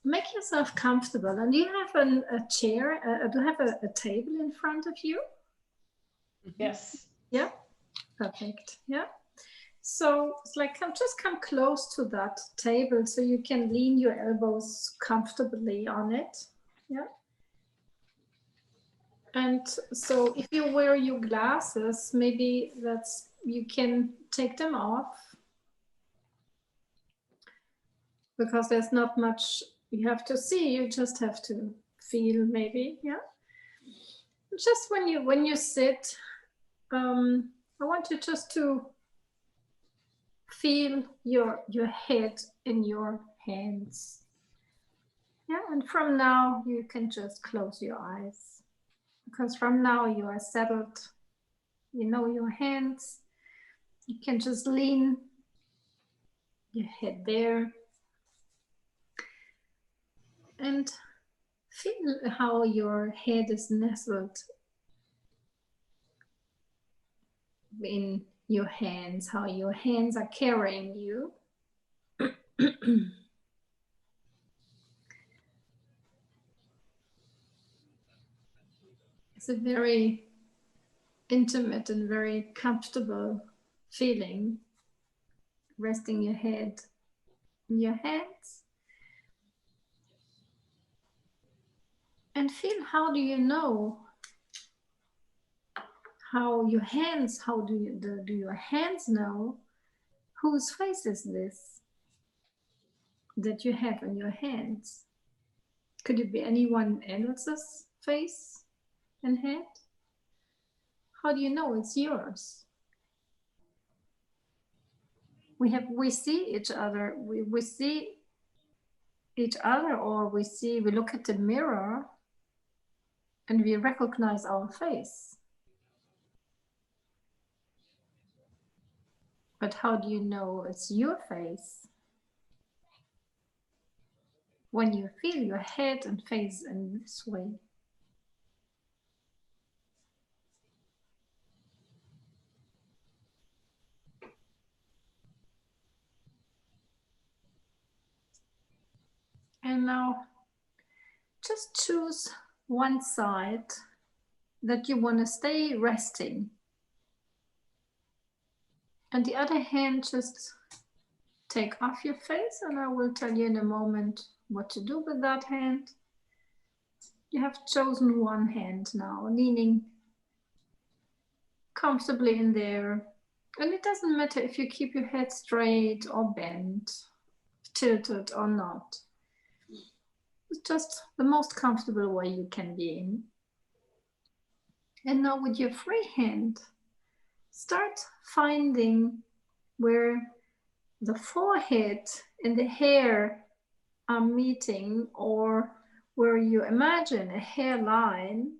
make yourself comfortable. And do you have a chair? Do you have a table in front of you? Yes. Yeah, perfect. Yeah. So it's like just come close to that table so you can lean your elbows comfortably on it. Yeah. And so if you wear your glasses, maybe you can take them off, because there's not much you have to see. You just have to feel, maybe. Yeah. Just when you sit, I want you just to feel your head in your hands. Yeah, and from now you can just close your eyes, because from now you are settled. You know your hands. You can just lean your head there and feel how your head is nestled in your hands, how your hands are carrying you. It's a very intimate and very comfortable feeling, resting your head in your hands. And feel, how do you know how your hands, do your hands know whose face is this that you have in your hands? Could it be anyone else's face and head? How do you know it's yours? We see each other. We see each other, or we look at the mirror and we recognize our face. But how do you know it's your face? When you feel your head and face in this way. And now just choose one side that you want to stay resting. And the other hand, just take off your face, and I will tell you in a moment what to do with that hand. You have chosen one hand now, leaning comfortably in there. And it doesn't matter if you keep your head straight or bent, tilted or not. It's just the most comfortable way you can be in. And now with your free hand, start finding where the forehead and the hair are meeting, or where you imagine a hairline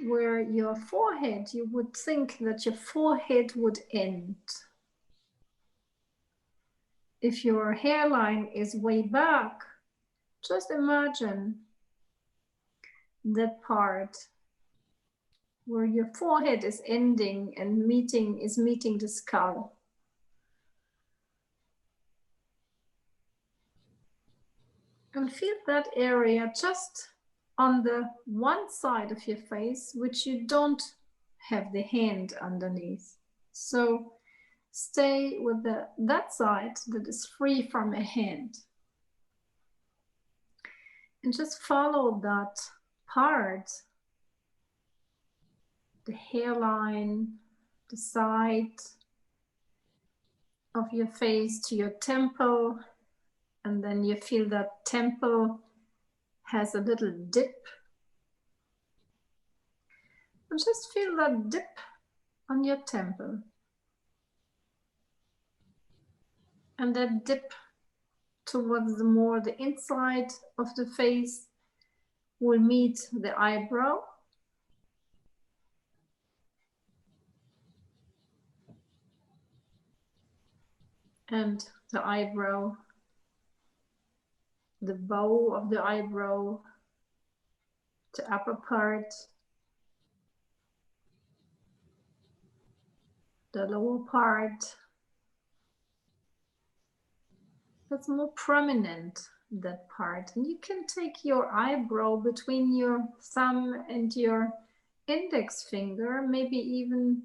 where your forehead, you would think that your forehead would end. If your hairline is way back, just imagine that part where your forehead is ending and meeting the skull. And feel that area just on the one side of your face, which you don't have the hand underneath. So stay with that side that is free from a hand. And just follow that part, the hairline, the side of your face to your temple. And then you feel that temple has a little dip. And just feel that dip on your temple. And that dip towards the inside of the face will meet the eyebrow. And the eyebrow, the bow of the eyebrow, the upper part, the lower part, that's more prominent, that part. And you can take your eyebrow between your thumb and your index finger, maybe even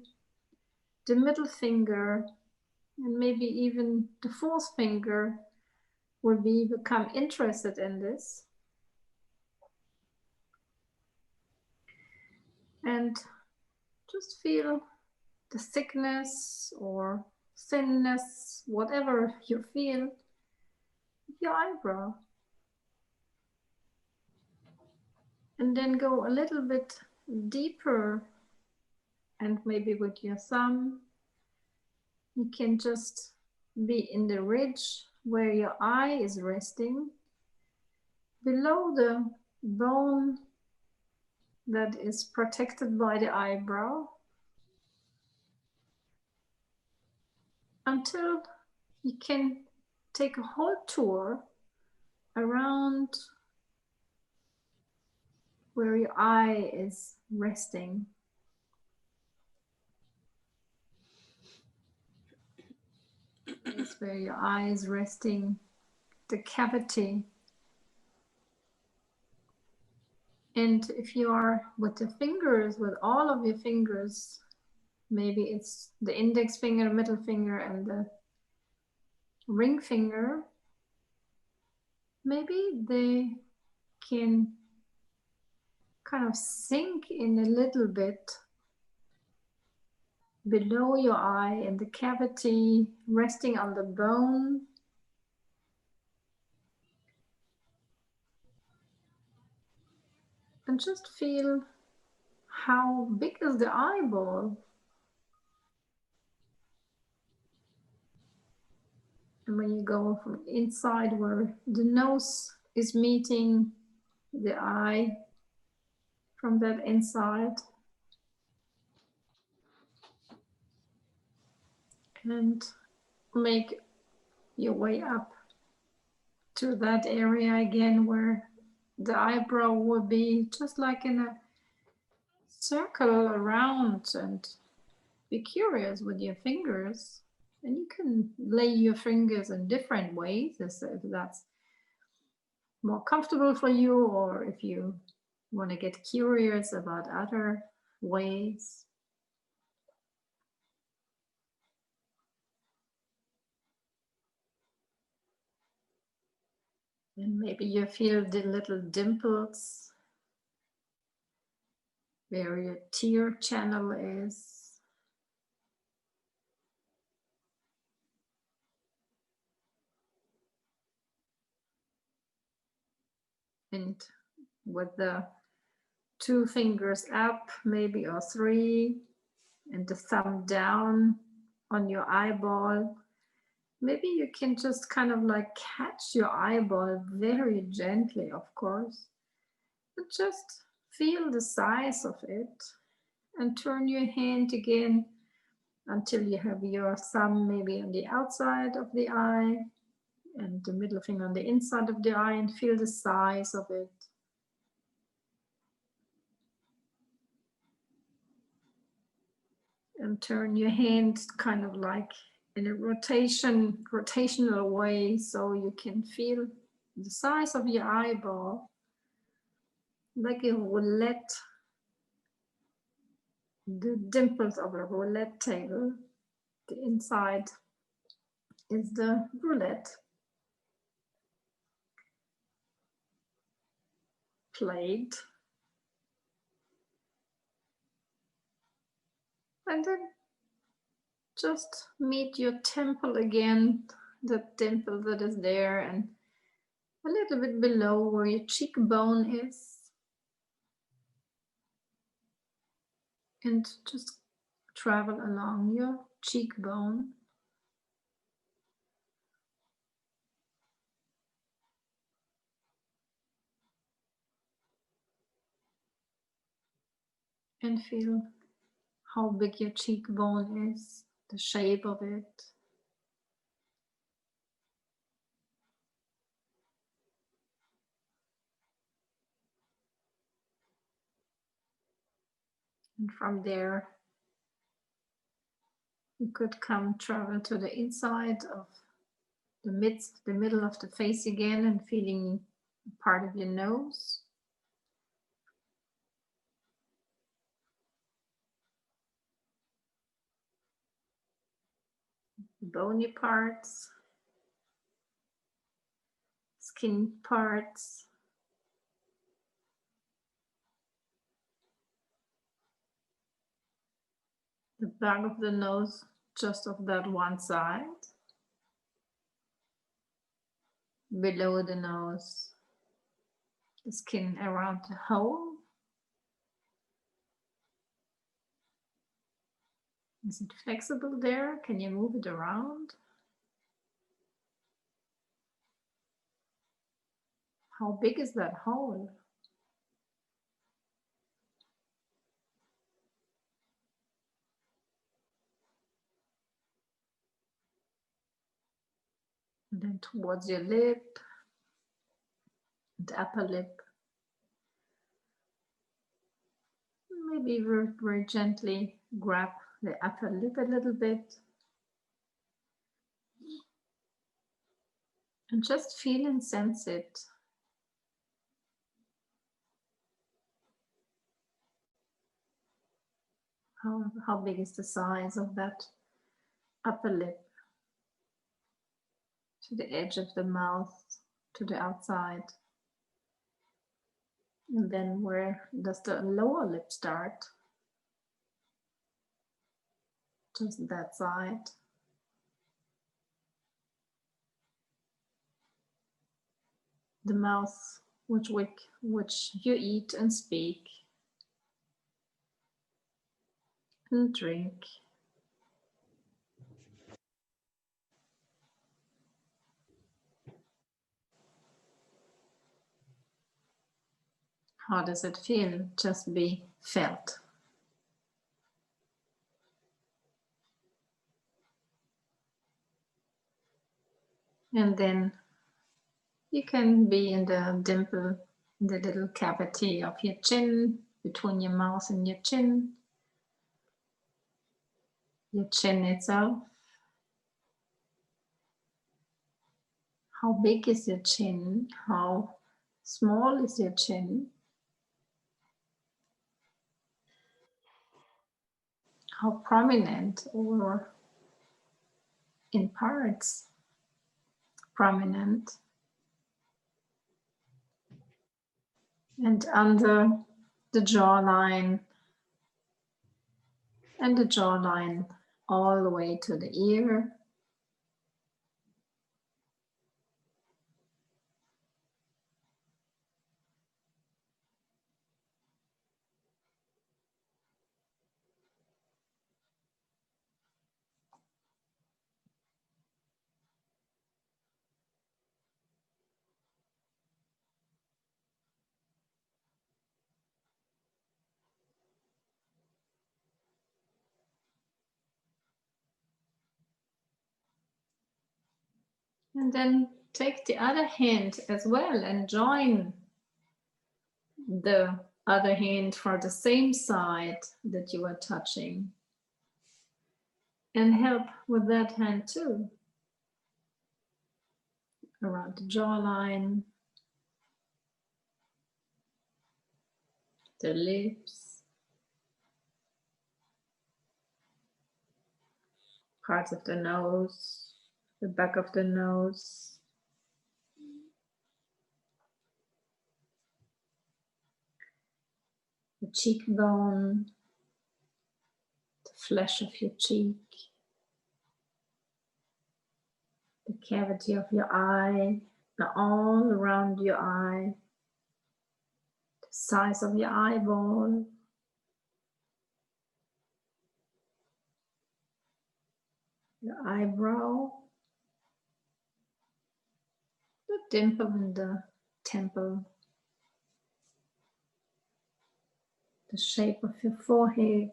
the middle finger, and maybe even the fourth finger will become interested in this. And just feel the thickness or thinness, whatever you feel, of your eyebrow. And then go a little bit deeper, and maybe with your thumb, you can just be in the ridge where your eye is resting, below the bone that is protected by the eyebrow, until you can take a whole tour around where your eye is resting. It's where your eye is resting, the cavity. And if you are with the fingers, with all of your fingers, maybe it's the index finger, middle finger, and the ring finger, maybe they can kind of sink in a little bit below your eye in the cavity, resting on the bone. And just feel how big is the eyeball. And when you go from inside where the nose is meeting the eye, from that inside, and make your way up to that area again where the eyebrow will be, just like in a circle around, and be curious with your fingers. And you can lay your fingers in different ways if that's more comfortable for you, or if you want to get curious about other ways. And maybe you feel the little dimples where your tear channel is. And with the 2 fingers up, maybe, or 3, and the thumb down on your eyeball, maybe you can just kind of like catch your eyeball very gently, of course, and just feel the size of it, and turn your hand again until you have your thumb maybe on the outside of the eye and the middle finger on the inside of the eye, and feel the size of it. And turn your hand kind of like in a rotational way, so you can feel the size of your eyeball, like a roulette, the dimples of a roulette table. The inside is the roulette plate. And then just meet your temple again, the dimple that is there, and a little bit below where your cheekbone is. And just travel along your cheekbone. And feel how big your cheekbone is, the shape of it. And from there, you could travel to the inside of the middle of the face again, and feeling part of your nose. Bony parts, skin parts, the back of the nose, just of that one side, below the nose, the skin around the hole. Is it flexible there? Can you move it around? How big is that hole? And then towards your lip, the upper lip. Maybe very, very gently grab the upper lip a little bit. And just feel and sense it. How big is the size of that upper lip? To the edge of the mouth, to the outside. And then where does the lower lip start? Just that side. The mouth which you eat and speak and drink. How does it feel? Just be felt. And then you can be in the dimple, in the little cavity of your chin, between your mouth and your chin itself. How big is your chin? How small is your chin? How prominent or in parts prominent? And under the jawline, and the jawline all the way to the ear. And then take the other hand as well and join the other hand for the same side that you are touching. And help with that hand too. Around the jawline, the lips, parts of the nose, the back of the nose. The cheekbone, the flesh of your cheek, the cavity of your eye, all around your eye, the size of your eyeball, your eyebrow, the dimple in the temple, the shape of your forehead,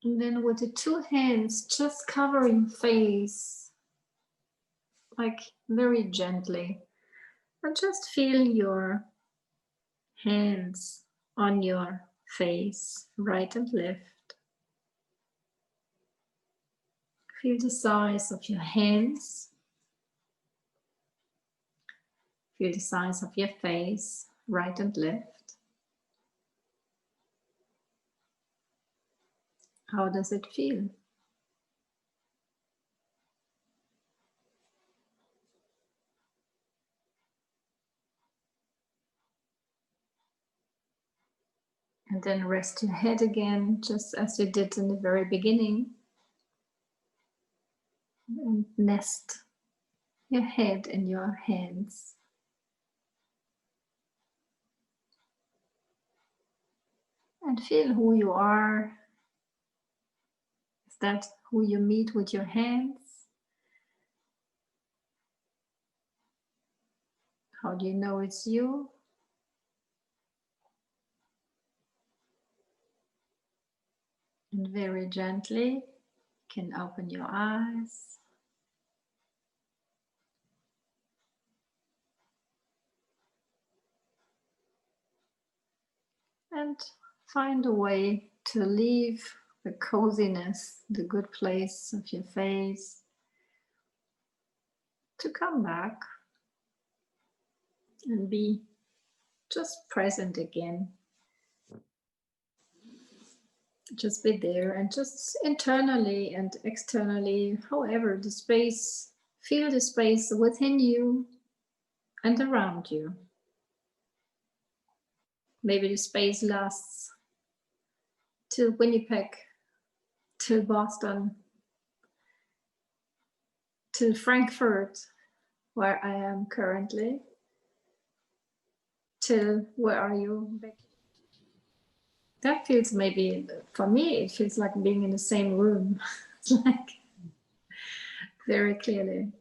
and then with the two hands just cover your face, like very gently, and just feel your hands on your face, right and left. Feel the size of your hands. Feel the size of your face, right and left. How does it feel? And then rest your head again, just as you did in the very beginning. And nest your head in your hands. And feel who you are. Is that who you meet with your hands? How do you know it's you? And very gently, you can open your eyes. And find a way to leave the coziness, the good place of your face, to come back and be just present again. Just be there and just internally and externally, however, the space, feel the space within you and around you. Maybe the space lasts till Winnipeg, till Boston, till Frankfurt, where I am currently, till where are you, Becky? That feels, maybe for me, it feels like being in the same room. It's like very clearly.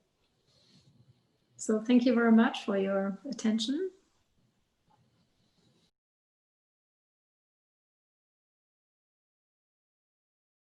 So thank you very much for your attention.